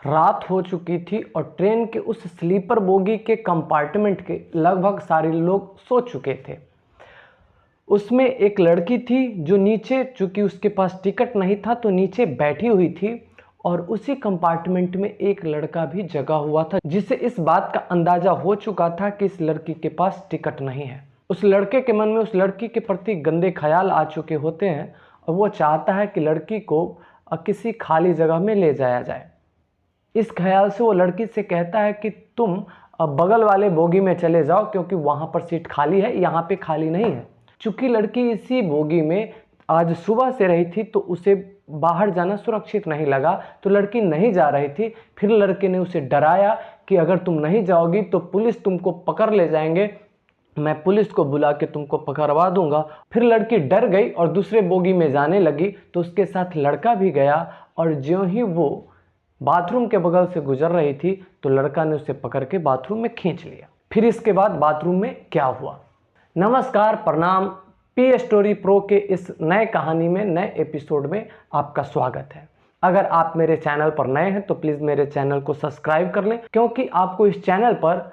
रात हो चुकी थी और ट्रेन के उस स्लीपर बोगी के कंपार्टमेंट के लगभग सारे लोग सो चुके थे। उसमें एक लड़की थी जो नीचे, चूंकि उसके पास टिकट नहीं था तो नीचे बैठी हुई थी, और उसी कंपार्टमेंट में एक लड़का भी जगा हुआ था जिसे इस बात का अंदाजा हो चुका था कि इस लड़की के पास टिकट नहीं है। उस लड़के के मन में उस लड़की के प्रति गंदे ख्याल आ चुके होते हैं और वो चाहता है कि लड़की को किसी खाली जगह में ले जाया जाए। इस ख्याल से वो लड़की से कहता है कि तुम बगल वाले बोगी में चले जाओ क्योंकि वहाँ पर सीट खाली है, यहाँ पे खाली नहीं है। चूँकि लड़की इसी बोगी में आज सुबह से रही थी तो उसे बाहर जाना सुरक्षित नहीं लगा, तो लड़की नहीं जा रही थी। फिर लड़के ने उसे डराया कि अगर तुम नहीं जाओगी तो पुलिस तुमको पकड़ ले जाएंगे, मैं पुलिस को बुला के तुमको पकड़वा दूंगा। फिर लड़की डर गई और दूसरे बोगी में जाने लगी, तो उसके साथ लड़का भी गया, और ज्यों ही वो बाथरूम के बगल से गुजर रही थी तो लड़का ने उसे पकड़ के बाथरूम में खींच लिया। फिर इसके बाद बाथरूम में क्या हुआ। नमस्कार, प्रणाम। पी स्टोरी प्रो के इस नए कहानी में, नए एपिसोड में आपका स्वागत है। अगर आप मेरे चैनल पर नए हैं तो प्लीज़ मेरे चैनल को सब्सक्राइब कर लें, क्योंकि आपको इस चैनल पर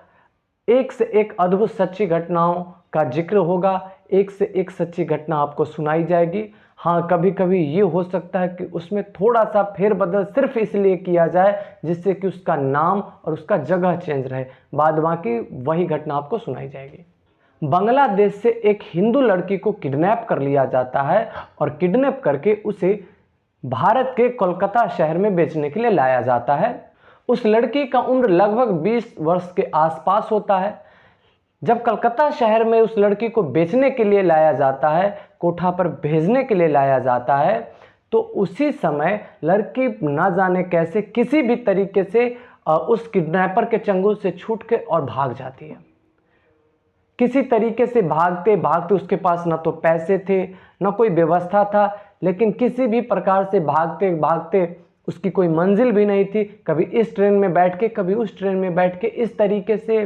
एक से एक अद्भुत सच्ची घटनाओं का जिक्र होगा, एक से एक सच्ची घटना आपको सुनाई जाएगी। हाँ, कभी कभी ये हो सकता है कि उसमें थोड़ा सा फेरबदल सिर्फ इसलिए किया जाए जिससे कि उसका नाम और उसका जगह चेंज रहे, बाद बाकी वही घटना आपको सुनाई जाएगी। बांग्लादेश से एक हिंदू लड़की को किडनैप कर लिया जाता है और किडनैप करके उसे भारत के कोलकाता शहर में बेचने के लिए लाया जाता है। उस लड़की का उम्र लगभग 20 वर्ष के आसपास होता है। जब कलकत्ता शहर में उस लड़की को बेचने के लिए लाया जाता है, कोठा पर भेजने के लिए लाया जाता है, तो उसी समय लड़की ना जाने कैसे किसी भी तरीके से उस किडनैपर के चंगुल से छूट के और भाग जाती है। किसी तरीके से भागते भागते, उसके पास ना तो पैसे थे ना कोई व्यवस्था था, लेकिन किसी भी प्रकार से भागते भागते, उसकी कोई मंजिल भी नहीं थी, कभी इस ट्रेन में बैठ के कभी उस ट्रेन में बैठ के, इस तरीके से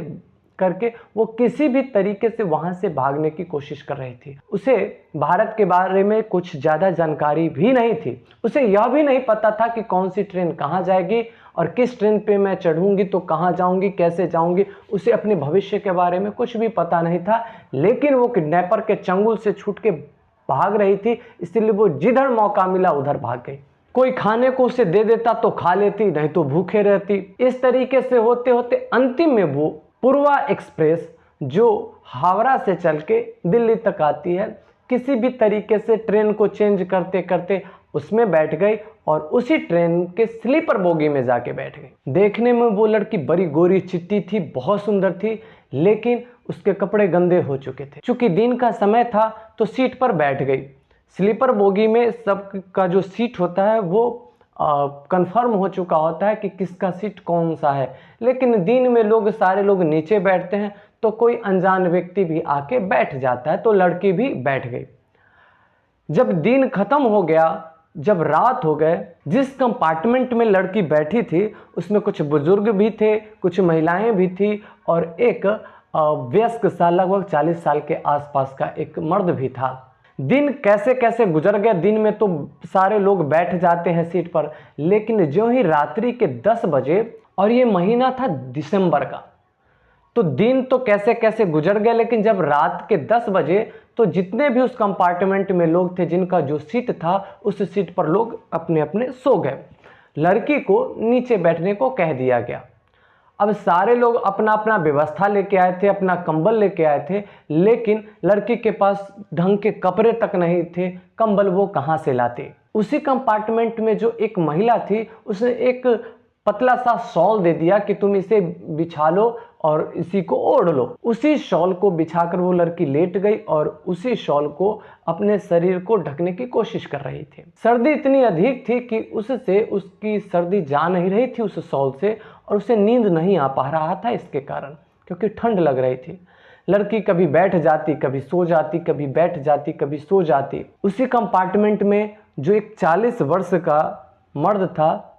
करके वो किसी भी तरीके से वहां से भागने की कोशिश कर रही थी। उसे भारत के बारे में कुछ ज़्यादा जानकारी भी नहीं थी। उसे यह भी नहीं पता था कि कौन सी ट्रेन कहाँ जाएगी और किस ट्रेन पे मैं चढ़ूंगी तो कहाँ जाऊंगी, कैसे जाऊंगी। उसे अपने भविष्य के बारे में कुछ भी पता नहीं था, लेकिन वो किडनैपर के चंगुल से छूट के भाग रही थी, इसलिए वो जिधर मौका मिला उधर भाग गई। कोई खाने को उसे दे देता तो खा लेती, नहीं तो भूखे रहती। इस तरीके से होते होते अंतिम में वो पूर्वा एक्सप्रेस, जो हावड़ा से चल के दिल्ली तक आती है, किसी भी तरीके से ट्रेन को चेंज करते करते उसमें बैठ गई और उसी ट्रेन के स्लीपर बोगी में जाके बैठ गई। देखने में वो लड़की बड़ी गोरी चिट्टी थी, बहुत सुंदर थी, लेकिन उसके कपड़े गंदे हो चुके थे। चूंकि दिन का समय था तो सीट पर बैठ गई। स्लीपर बोगी में सबका जो सीट होता है वो कंफर्म हो चुका होता है कि किसका सीट कौन सा है, लेकिन दिन में सारे लोग नीचे बैठते हैं, तो कोई अनजान व्यक्ति भी आके बैठ जाता है, तो लड़की भी बैठ गई। जब दिन खत्म हो गया, जब रात हो गए, जिस कंपार्टमेंट में लड़की बैठी थी उसमें कुछ बुजुर्ग भी थे, कुछ महिलाएं भी थी, और एक वयस्क सा लगभग 40 साल के आसपास का एक मर्द भी था। दिन कैसे कैसे गुजर गया। दिन में तो सारे लोग बैठ जाते हैं सीट पर, लेकिन जो ही रात्रि के 10 बजे, और ये महीना था दिसंबर का, तो दिन तो कैसे कैसे गुजर गया, लेकिन जब रात के 10 बजे तो जितने भी उस कंपार्टमेंट में लोग थे, जिनका जो सीट था उस सीट पर लोग अपने अपने सो गए। लड़की को नीचे बैठने को कह दिया गया। अब सारे लोग अपना अपना व्यवस्था लेके आए थे, अपना कंबल लेके आए थे, लेकिन लड़की के पास ढंग के कपड़े तक नहीं थे। कंबल वो कहाँ से लाते। उसी कंपार्टमेंट में जो एक महिला थी, उसने एक पतला सा शॉल दे दिया कि तुम इसे बिछा लो और इसी को ओढ़ लो। उसी शॉल को बिछाकर वो लड़की लेट गई और उसी शॉल को अपने शरीर को ढकने की कोशिश कर रही थी। सर्दी इतनी अधिक थी कि उससे उसकी सर्दी जा नहीं रही थी उस शॉल से, और उसे नींद नहीं आ पा रहा था इसके कारण, क्योंकि ठंड लग रही थी। लड़की कभी बैठ जाती, कभी सो जाती, कभी बैठ जाती, कभी सो जाती। उसी कंपार्टमेंट में जो एक 40 वर्ष का मर्द था,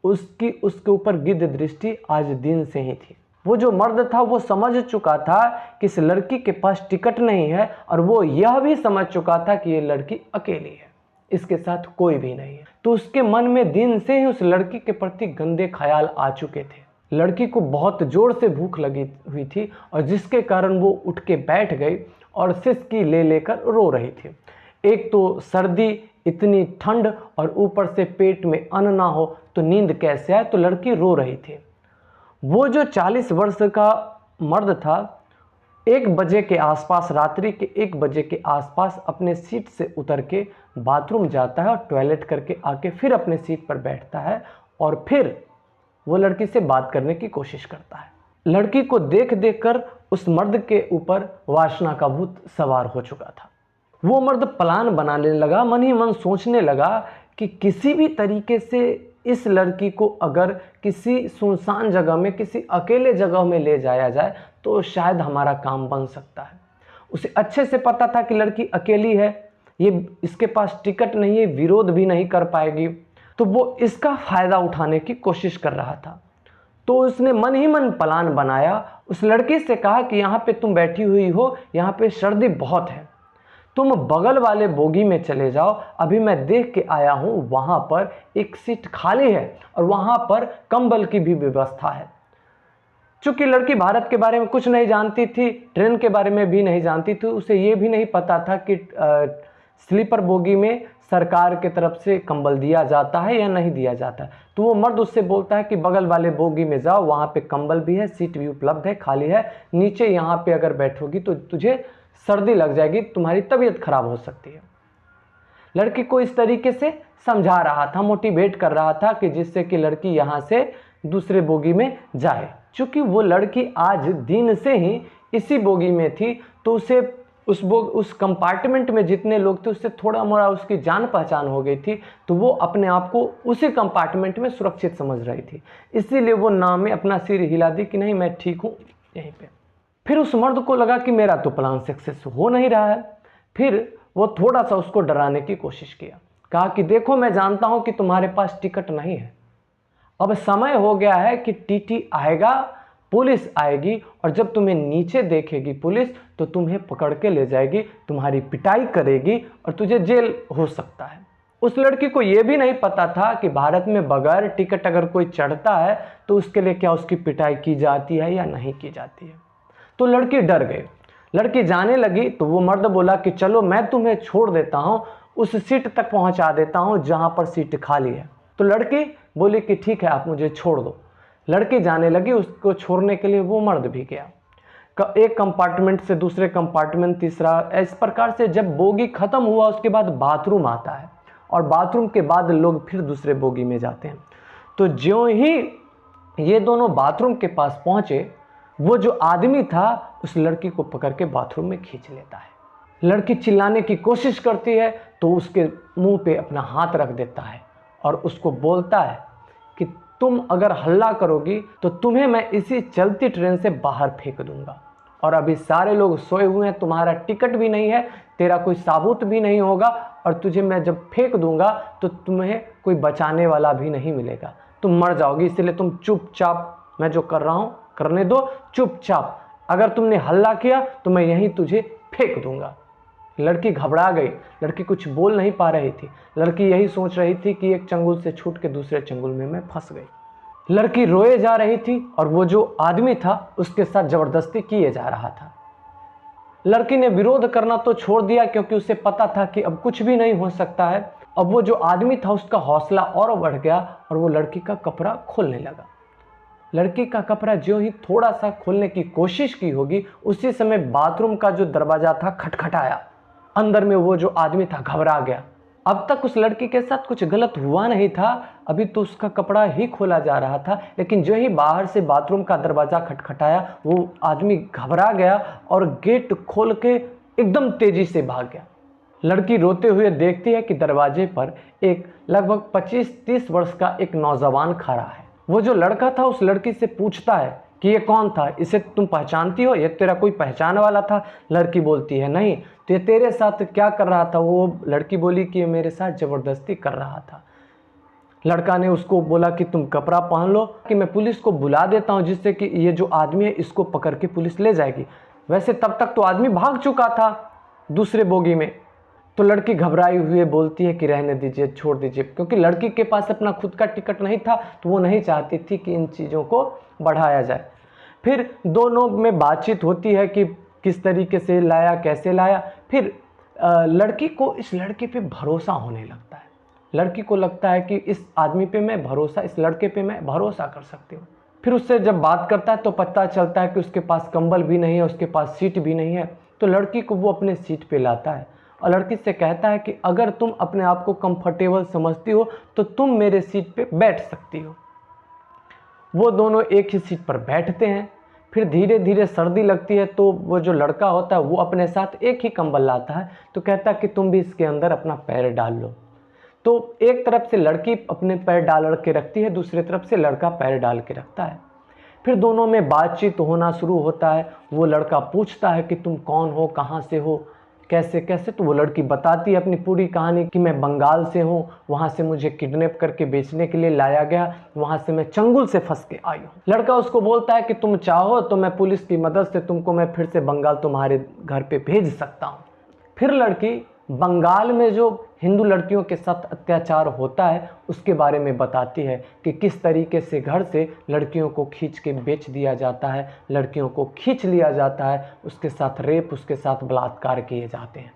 उसके ऊपर गिद्ध दृष्टि आज दिन से ही थी। वो जो मर्द था वो समझ चुका था कि इस लड़की के पास टिकट नहीं है, और वो यह भी समझ चुका था कि ये लड़की अकेली है। इसके साथ कोई भी नहीं है। तो उसके मन में दिन से ही उस लड़की के प्रति गंदे ख्याल आ चुके थे। लड़की को बहुत जोर से भूख लगी हुई थी और जिसके कारण वो उठ के बैठ गई और सिसकी ले लेकर रो रही थी। एक तो सर्दी, इतनी ठंड और ऊपर से पेट में अन्न ना हो तो नींद कैसे आए, तो लड़की रो रही थी। वो जो 40 वर्ष का मर्द था 1 बजे के आसपास, रात्रि के 1 बजे के आसपास अपने सीट से उतर के बाथरूम जाता है और टॉयलेट करके आके फिर अपने सीट पर बैठता है और फिर वो लड़की से बात करने की कोशिश करता है। लड़की को देख देख कर उस मर्द के ऊपर वासना का भूत सवार हो चुका था। वो मर्द प्लान बनाने लगा, मन ही मन सोचने लगा कि किसी भी तरीके से इस लड़की को अगर किसी सुनसान जगह में, किसी अकेले जगह में ले जाया जाए तो शायद हमारा काम बन सकता है। उसे अच्छे से पता था कि लड़की अकेली है, ये इसके पास टिकट नहीं है, विरोध भी नहीं कर पाएगी, तो वो इसका फ़ायदा उठाने की कोशिश कर रहा था। तो उसने मन ही मन प्लान बनाया, उस लड़की से कहा कि यहाँ पे तुम बैठी हुई हो, यहाँ पे सर्दी बहुत है, तुम बगल वाले बोगी में चले जाओ, अभी मैं देख के आया हूँ वहाँ पर एक सीट खाली है और वहाँ पर कंबल की भी व्यवस्था है। चूँकि लड़की भारत के बारे में कुछ नहीं जानती थी, ट्रेन के बारे में भी नहीं जानती थी, उसे ये भी नहीं पता था कि स्लीपर बोगी में सरकार के तरफ से कंबल दिया जाता है या नहीं दिया जाता है। तो वो मर्द उससे बोलता है कि बगल वाले बोगी में जाओ, वहाँ पे कंबल भी है, सीट भी उपलब्ध है, खाली है, नीचे यहाँ पे अगर बैठोगी तो तुझे सर्दी लग जाएगी, तुम्हारी तबीयत खराब हो सकती है। लड़की को इस तरीके से समझा रहा था, मोटिवेट कर रहा था कि जिससे कि लड़की यहाँ से दूसरे बोगी में जाए। चूँकि वो लड़की आज दिन से ही इसी बोगी में थी तो उसे उस कंपार्टमेंट में जितने लोग थे उससे थोड़ा मोड़ा उसकी जान पहचान हो गई थी, तो वो अपने आप को उसी कंपार्टमेंट में सुरक्षित समझ रही थी। इसीलिए वो नाम में अपना सिर हिला दी कि नहीं मैं ठीक हूँ यहीं पे। फिर उस मर्द को लगा कि मेरा तो प्लान सक्सेस हो नहीं रहा है। फिर वो थोड़ा सा उसको डराने की कोशिश किया, कहा कि देखो मैं जानता हूँ कि तुम्हारे पास टिकट नहीं है, अब समय हो गया है कि टीटी आएगा, पुलिस आएगी और जब तुम्हें नीचे देखेगी पुलिस तो तुम्हें पकड़ के ले जाएगी, तुम्हारी पिटाई करेगी और तुझे जेल हो सकता है। उस लड़की को यह भी नहीं पता था कि भारत में बगैर टिकट अगर कोई चढ़ता है तो उसके लिए क्या उसकी पिटाई की जाती है या नहीं की जाती है। तो लड़की डर गई, लड़की जाने लगी तो वो मर्द बोला कि चलो मैं तुम्हें छोड़ देता हूँ, उस सीट तक पहुँचा देता हूँ जहाँ पर सीट खाली है। तो लड़की बोली कि ठीक है आप मुझे छोड़ दो। लड़की जाने लगी, उसको छोड़ने के लिए वो मर्द भी गया। एक कंपार्टमेंट से दूसरे कंपार्टमेंट, तीसरा, इस प्रकार से जब बोगी खत्म हुआ उसके बाद बाथरूम आता है और बाथरूम के बाद लोग फिर दूसरे बोगी में जाते हैं। तो ज्यों ही ये दोनों बाथरूम के पास पहुंचे वो जो आदमी था उस लड़की को पकड़ के बाथरूम में खींच लेता है। लड़की चिल्लाने की कोशिश करती है तो उसके मुंह पे अपना हाथ रख देता है और उसको बोलता है कि तुम अगर हल्ला करोगी तो तुम्हें मैं इसी चलती ट्रेन से बाहर फेंक दूंगा और अभी सारे लोग सोए हुए हैं, तुम्हारा टिकट भी नहीं है, तेरा कोई सबूत भी नहीं होगा और तुझे मैं जब फेंक दूंगा तो तुम्हें कोई बचाने वाला भी नहीं मिलेगा, तुम मर जाओगी। इसलिए तुम चुपचाप, मैं जो कर रहा हूँ करने दो, चुपचाप, अगर तुमने हल्ला किया तो मैं यहीं तुझे फेंक दूंगा। लड़की घबरा गई, लड़की कुछ बोल नहीं पा रही थी। लड़की यही सोच रही थी कि एक चंगुल से छूट के दूसरे चंगुल में मैं फंस गई। लड़की रोए जा रही थी और वो जो आदमी था उसके साथ जबरदस्ती किए जा रहा था। लड़की ने विरोध करना तो छोड़ दिया क्योंकि उसे पता था कि अब कुछ भी नहीं हो सकता है। अब वो जो आदमी था उसका हौसला और बढ़ गया और वो लड़की का कपड़ा खोलने लगा। लड़की का कपड़ा ज्यों ही थोड़ा सा खोलने की कोशिश की होगी उसी समय बाथरूम का जो दरवाजा था खटखटाया। अंदर में वो जो आदमी था घबरा गया। अब तक उस लड़की के साथ कुछ गलत हुआ नहीं था, अभी तो उसका कपड़ा ही खोला जा रहा था, लेकिन जो ही बाहर से बाथरूम का दरवाजा खटखटाया वो आदमी घबरा गया और गेट खोल के एकदम तेजी से भाग गया। लड़की रोते हुए देखती है कि दरवाजे पर एक लगभग 25-30 वर्ष का एक नौजवान खड़ा है। वो जो लड़का था उस लड़की से पूछता है कि ये कौन था, इसे तुम पहचानती हो, ये तेरा कोई पहचान वाला था? लड़की बोलती है नहीं। तो ये तेरे साथ क्या कर रहा था? वो लड़की बोली कि ये मेरे साथ ज़बरदस्ती कर रहा था। लड़का ने उसको बोला कि तुम कपड़ा पहन लो कि मैं पुलिस को बुला देता हूँ जिससे कि ये जो आदमी है इसको पकड़ के पुलिस ले जाएगी। वैसे तब तक तो आदमी भाग चुका था दूसरे बोगी में। तो लड़की घबराई हुई बोलती है कि रहने दीजिए, छोड़ दीजिए, क्योंकि लड़की के पास अपना खुद का टिकट नहीं था तो वो नहीं चाहती थी कि इन चीज़ों को बढ़ाया जाए। फिर दोनों में बातचीत होती है कि किस तरीके से लाया, कैसे लाया। फिर लड़की को इस लड़के पे भरोसा होने लगता है। लड़की को लगता है कि इस आदमी पे मैं भरोसा, इस लड़के पे मैं भरोसा कर सकती हूँ। फिर उससे जब बात करता है तो पता चलता है कि उसके पास कंबल भी नहीं है, उसके पास सीट भी नहीं है। तो लड़की को वो अपने सीट पे लाता है और लड़की से कहता है कि अगर तुम अपने आप को कंफर्टेबल समझती हो तो तुम मेरे सीट पे बैठ सकती हो। वो दोनों एक ही सीट पर बैठते हैं। फिर धीरे धीरे सर्दी लगती है तो वो जो लड़का होता है वो अपने साथ एक ही कंबल लाता है, तो कहता है कि तुम भी इसके अंदर अपना पैर डाल लो। तो एक तरफ से लड़की अपने पैर डाल के रखती है, दूसरी तरफ से लड़का पैर डाल के रखता है। फिर दोनों में बातचीत होना शुरू होता है। वो लड़का पूछता है कि तुम कौन हो, कहाँ से हो, कैसे कैसे। तो वो लड़की बताती है अपनी पूरी कहानी कि मैं बंगाल से हूँ, वहाँ से मुझे किडनैप करके बेचने के लिए लाया गया, वहाँ से मैं चंगुल से फंस के आई हूँ। लड़का उसको बोलता है कि तुम चाहो तो मैं पुलिस की मदद से तुमको मैं फिर से बंगाल तुम्हारे घर पे भेज सकता हूँ। फिर लड़की बंगाल में जो हिंदू लड़कियों के साथ अत्याचार होता है उसके बारे में बताती है कि किस तरीके से घर से लड़कियों को खींच के बेच दिया जाता है, लड़कियों को खींच लिया जाता है, उसके साथ रेप, उसके साथ बलात्कार किए जाते हैं।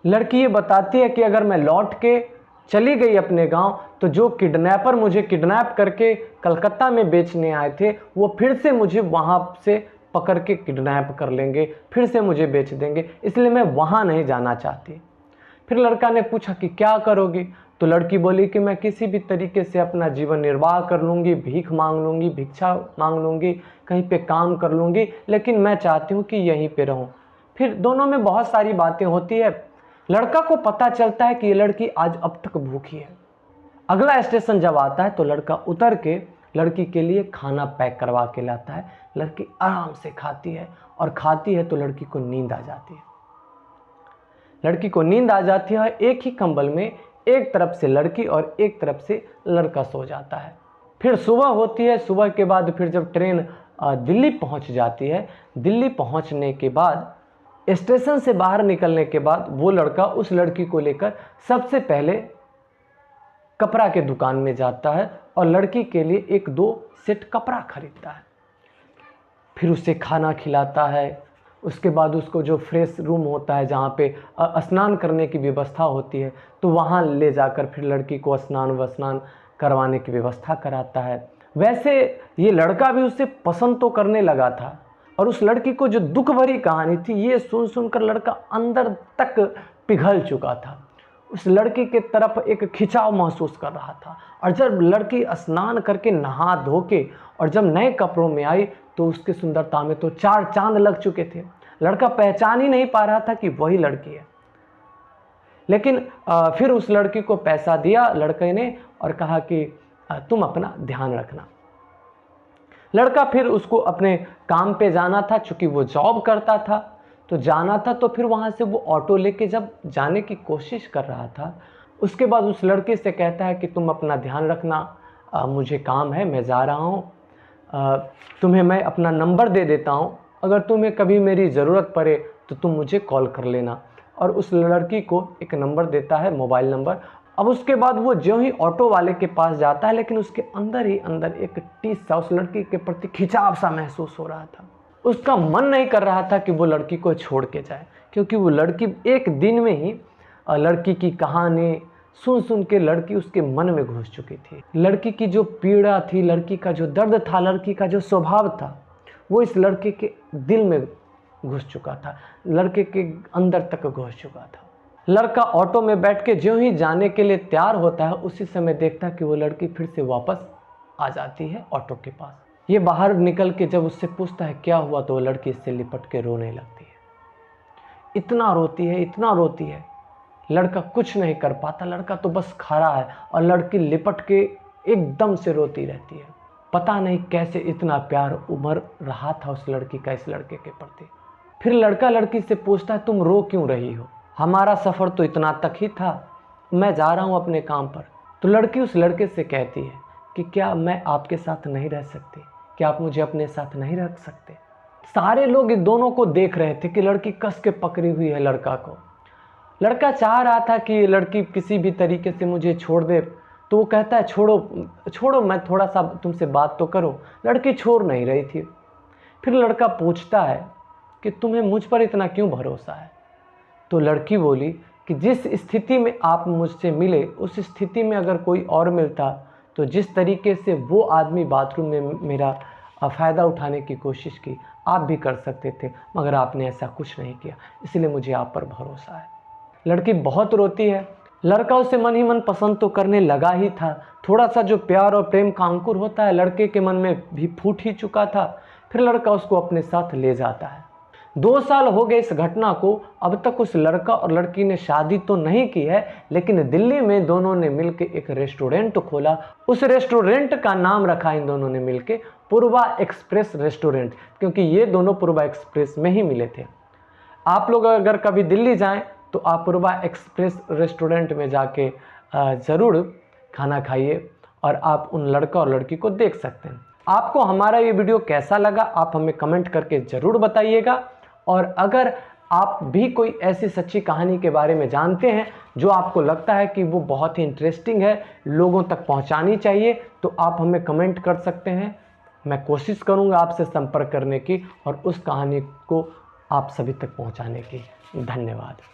लड़की ये बताती है कि अगर मैं लौट के चली गई अपने गांव तो जो किडनैपर मुझे किडनैप करके कलकत्ता में बेचने आए थे वो फिर से मुझे वहाँ से पकड़ के किडनैप कर लेंगे, फिर से मुझे बेच देंगे, इसलिए मैं वहाँ नहीं जाना चाहती। फिर लड़का ने पूछा कि क्या करोगी? तो लड़की बोली कि मैं किसी भी तरीके से अपना जीवन निर्वाह कर लूँगी, भीख मांग लूँगी, भिक्षा मांग लूँगी, कहीं पे काम कर लूँगी, लेकिन मैं चाहती हूँ कि यहीं पे रहूँ। फिर दोनों में बहुत सारी बातें होती है। लड़का को पता चलता है कि ये लड़की आज अब तक भूखी है। अगला स्टेशन जब आता है तो लड़का उतर के लड़की के लिए खाना पैक करवा के लाता है। लड़की आराम से खाती है और खाती है तो लड़की को नींद आ जाती है। लड़की को नींद आ जाती है, एक ही कंबल में एक तरफ से लड़की और एक तरफ से लड़का सो जाता है। फिर सुबह होती है। सुबह के बाद फिर जब ट्रेन दिल्ली पहुंच जाती है, दिल्ली पहुंचने के बाद स्टेशन से बाहर निकलने के बाद वो लड़का उस लड़की को लेकर सबसे पहले कपड़ा के दुकान में जाता है और लड़की के लिए एक दो सेट कपड़ा खरीदता है। फिर उसे खाना खिलाता है। उसके बाद उसको जो फ्रेश रूम होता है जहाँ पे स्नान करने की व्यवस्था होती है तो वहाँ ले जाकर फिर लड़की को स्नान वस्नान करवाने की व्यवस्था कराता है। वैसे ये लड़का भी उससे पसंद तो करने लगा था और उस लड़की को जो दुख भरी कहानी थी ये सुन सुनकर लड़का अंदर तक पिघल चुका था। उस लड़की के तरफ एक खिंचाव महसूस कर रहा था। और जब लड़की स्नान करके नहा धो के और जब नए कपड़ों में आई तो उसकी सुंदरता में तो चार चांद लग चुके थे। लड़का पहचान ही नहीं पा रहा था कि वही लड़की है। लेकिन फिर उस लड़की को पैसा दिया लड़के ने और कहा कि तुम अपना ध्यान रखना। लड़का फिर उसको अपने काम पे जाना था, चूंकि वो जॉब करता था तो जाना था। तो फिर वहाँ से वो ऑटो लेके जब जाने की कोशिश कर रहा था उसके बाद उस लड़के से कहता है कि तुम अपना ध्यान रखना, मुझे काम है, मैं जा रहा हूँ, तुम्हें मैं अपना नंबर दे देता हूँ, अगर तुम्हें कभी मेरी ज़रूरत पड़े तो तुम मुझे कॉल कर लेना। और उस लड़की को एक नंबर देता है, मोबाइल नंबर। अब उसके बाद वो जो ही ऑटो वाले के पास जाता है लेकिन उसके अंदर ही अंदर एक टीस सा उस लड़की के प्रति खिंचाव सा महसूस हो रहा था। उसका मन नहीं कर रहा था कि वो लड़की को छोड़ के जाए, क्योंकि वो लड़की एक दिन में ही लड़की की कहानी सुन सुन के लड़की उसके मन में घुस चुकी थी। लड़की की जो पीड़ा थी, लड़की का जो दर्द था, लड़की का जो स्वभाव था वो इस लड़के के दिल में घुस चुका था, लड़के के अंदर तक घुस चुका था। लड़का ऑटो में बैठ के जो ही जाने के लिए तैयार होता है उसी समय देखता है कि वो लड़की फिर से वापस आ जाती है ऑटो के पास। ये बाहर निकल के जब उससे पूछता है क्या हुआ तो वो लड़की इससे लिपट के रोने लगती है। इतना रोती है, इतना रोती है, लड़का कुछ नहीं कर पाता। लड़का तो बस खड़ा है और लड़की लिपट के एकदम से रोती रहती है। पता नहीं कैसे इतना प्यार उमड़ रहा था उस लड़की का इस लड़के के प्रति। फिर लड़का लड़की से पूछता है तुम रो क्यों रही हो, हमारा सफ़र तो इतना तक ही था, मैं जा रहा हूँ अपने काम पर। तो लड़की उस लड़के से कहती है कि क्या मैं आपके साथ नहीं रह सकती, क्या आप मुझे अपने साथ नहीं रख सकते। सारे लोग इन दोनों को देख रहे थे कि लड़की कस के पकड़ी हुई है लड़का को। लड़का चाह रहा था कि ये लड़की किसी भी तरीके से मुझे छोड़ दे, तो वो कहता है छोड़ो छोड़ो, मैं थोड़ा सा तुमसे बात तो करो। लड़की छोड़ नहीं रही थी। फिर लड़का पूछता है कि तुम्हें मुझ पर इतना क्यों भरोसा है? तो लड़की बोली कि जिस स्थिति में आप मुझसे मिले, उस स्थिति में अगर कोई और मिलता तो जिस तरीके से वो आदमी बाथरूम में मेरा फ़ायदा उठाने की कोशिश की, आप भी कर सकते थे, मगर आपने ऐसा कुछ नहीं किया, इसलिए मुझे आप पर भरोसा है। लड़की बहुत रोती है। लड़का उसे मन ही मन पसंद तो करने लगा ही था। थोड़ा सा जो प्यार और प्रेम का अंकुर होता है लड़के के मन में भी फूट ही चुका था। फिर लड़का उसको अपने साथ ले जाता है। 2 साल हो गए इस घटना को। अब तक उस लड़का और लड़की ने शादी तो नहीं की है, लेकिन दिल्ली में दोनों ने मिलकर एक रेस्टोरेंट खोला। उस रेस्टोरेंट का नाम रखा इन दोनों ने मिलकर पूर्वा एक्सप्रेस रेस्टोरेंट, क्योंकि ये दोनों पूर्वा एक्सप्रेस में ही मिले थे। आप लोग अगर कभी दिल्ली जाएं तो आप पूर्वा एक्सप्रेस रेस्टोरेंट में जाके ज़रूर खाना खाइए और आप उन लड़का और लड़की को देख सकते हैं। आपको हमारा ये वीडियो कैसा लगा आप हमें कमेंट करके ज़रूर बताइएगा। और अगर आप भी कोई ऐसी सच्ची कहानी के बारे में जानते हैं जो आपको लगता है कि वो बहुत ही इंटरेस्टिंग है, लोगों तक पहुंचानी चाहिए, तो आप हमें कमेंट कर सकते हैं। मैं कोशिश करूंगा आपसे संपर्क करने की और उस कहानी को आप सभी तक पहुंचाने की। धन्यवाद।